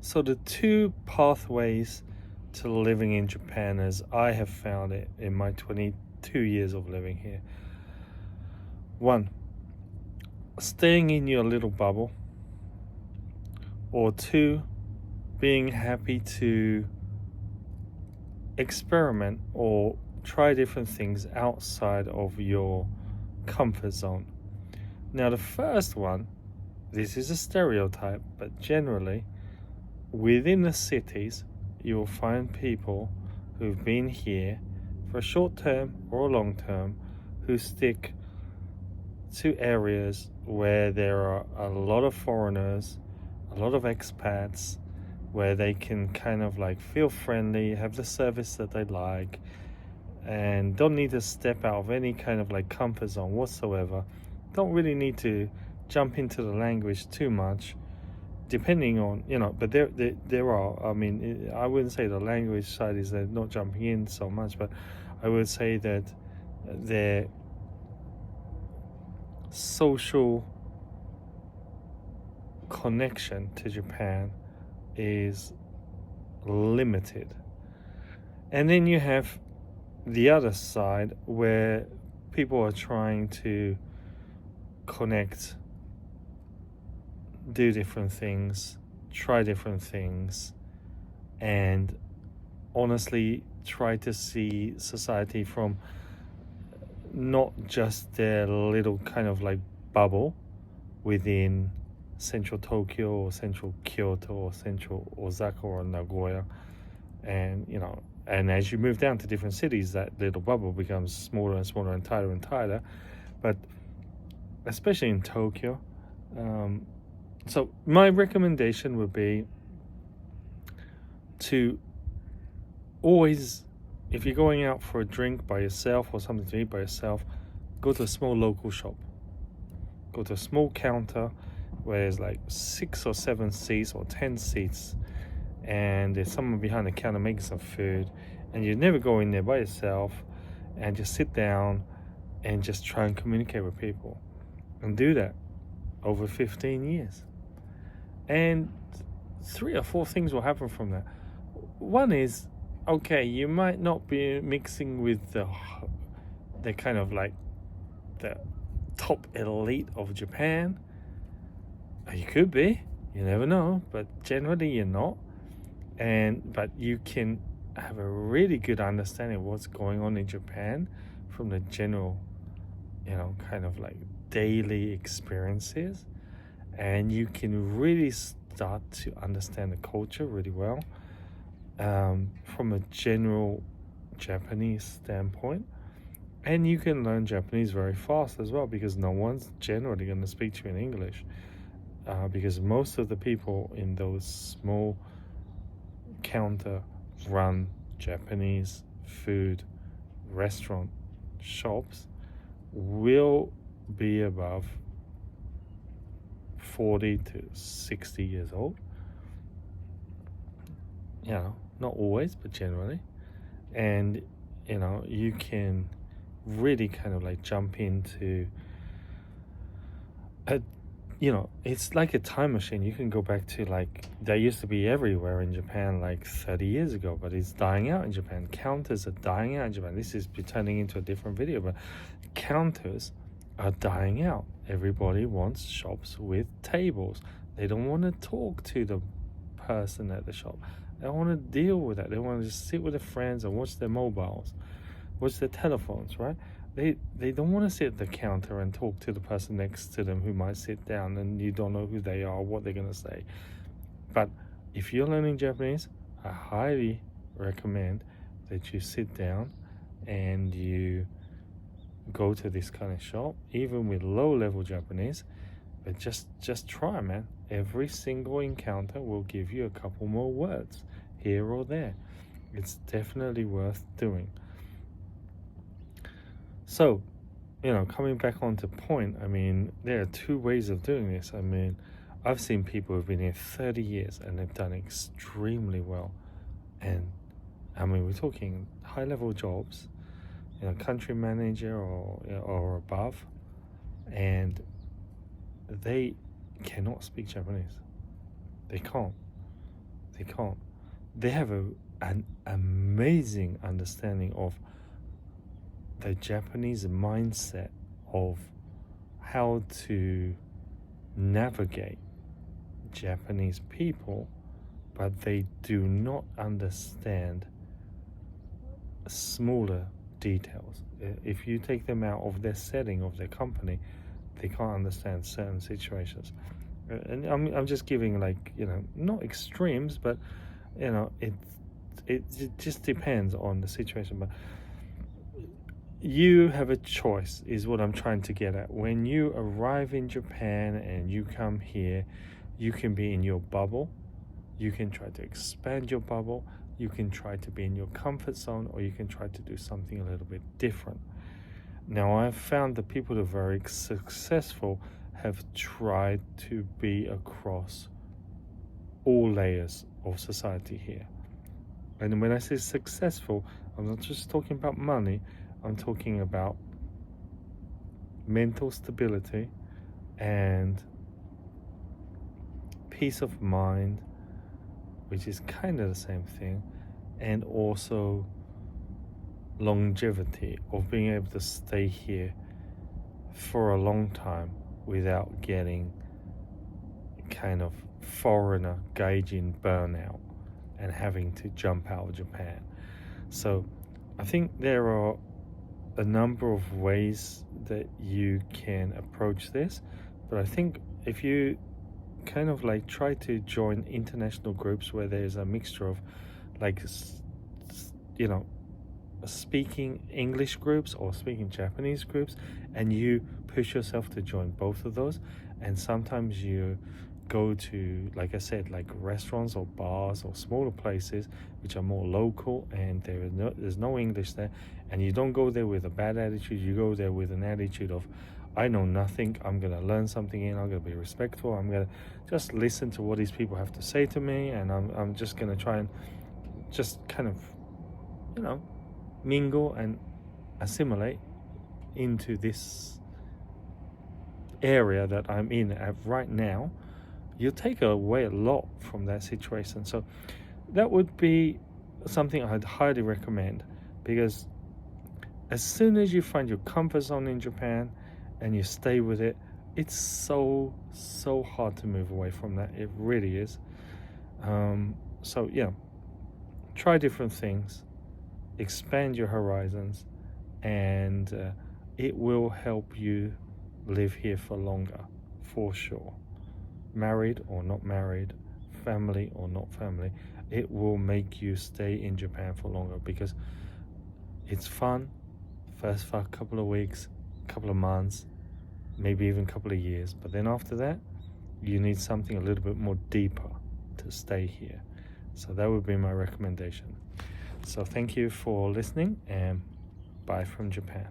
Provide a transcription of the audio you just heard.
So the two pathways to living in Japan, as I have found it in my 22 years of living here. One, staying in your little bubble. Or two, being happy to experiment or try different things outside of your comfort zone. Now, the first one, this is a stereotype, but generally, within the cities, you will find people who've been here for a short term or a long term who stick to areas where there are a lot of foreigners, a lot of expats, where they can kind of like feel friendly, have the service that they like, and don't need to step out of any kind of like comfort zone whatsoever. Don't really need to jump into the language too much, depending on, but there are, I mean, I wouldn't say the language side is not jumping in so much, but I would say that their social connection to Japan is limited. And then you have the other side where people are trying to connect, do different things, try different things, and honestly try to see society from not just their little kind of like bubble within central Tokyo or central Kyoto or central Osaka or Nagoya. And and as you move down to different cities, that little bubble becomes smaller and smaller and tighter. But especially in Tokyo, so my recommendation would be to always, if you're going out for a drink by yourself or something to eat by yourself, go to a small local shop. Go to a small counter where there's like 6 or 7 seats or 10 seats, and there's someone behind the counter making some food, and you never go in there by yourself, and just sit down and just try and communicate with people, and do that over 15 years. And 3 or 4 things will happen from that. One is, okay, you might not be mixing with the kind of like the top elite of Japan. You could be, you never know, but generally you're not. But you can have a really good understanding of what's going on in Japan from the general, kind of like daily experiences, and you can really start to understand the culture really well, from a general Japanese standpoint. And you can learn Japanese very fast as well, because no one's generally going to speak to you in English, because most of the people in those small counter run Japanese food restaurant shops will be above 40 to 60 years old. Not always, but generally. And you can really kind of like jump into it's like a time machine. You can go back to, like, that used to be everywhere in Japan like 30 years ago, but it's dying out in Japan. Counters are dying out in Japan. This is turning into a different video, but counters are dying out. Everybody wants shops with tables. They don't want to talk to the person at the shop. They don't want to deal with that. They want to just sit with their friends and watch their mobiles, watch their telephones, right? They don't want to sit at the counter and talk to the person next to them who might sit down and you don't know who they are, what they're going to say. But if you're learning Japanese, I highly recommend that you sit down and you go to this kind of shop, even with low-level Japanese. But just try, man. Every single encounter will give you a couple more words here or there. It's definitely worth doing. So, coming back onto point, I mean, there are 2 ways of doing this. I mean, I've seen people who've been here 30 years and they've done extremely well. And I mean, we're talking high-level jobs, country manager or above, and they cannot speak Japanese. They can't. They can't. They have an amazing understanding of the Japanese mindset of how to navigate Japanese people, but they do not understand smaller details. If you take them out of their setting of their company, they can't understand certain situations. And I'm just giving, like, not extremes, but it just depends on the situation. But you have a choice, is what I'm trying to get at. When you arrive in Japan and you come here, you can be in your bubble. You can try to expand your bubble. You can try to be in your comfort zone, or you can try to do something a little bit different. Now, I've found that people who are very successful have tried to be across all layers of society here. And when I say successful, I'm not just talking about money. I'm talking about mental stability and peace of mind, which is kind of the same thing, and also longevity of being able to stay here for a long time without getting kind of foreigner gauging burnout and having to jump out of Japan. So I think there are a number of ways that you can approach this, but I think if you kind of like try to join international groups where there's a mixture of, like, speaking English groups or speaking Japanese groups, and you push yourself to join both of those, and sometimes you go to, like I said, like restaurants or bars or smaller places which are more local, and there's no English there, and you don't go there with a bad attitude. You go there with an attitude of, I know nothing, I'm gonna learn something, and I'm gonna be respectful, I'm gonna just listen to what these people have to say to me, and I'm just gonna try and just kind of mingle and assimilate into this area that I'm in at right now. You'll take away a lot from that situation. So that would be something I'd highly recommend, because as soon as you find your comfort zone in Japan and you stay with it, it's so hard to move away from that. It really is. So try different things, expand your horizons, and it will help you live here for longer, for sure. Married or not married, family or not family, it will make you stay in Japan for longer, because it's fun first for a couple of weeks, couple of months, maybe even a couple of years, but then after that you need something a little bit more deeper to stay here. So that would be my recommendation. So thank you for listening, and bye from Japan.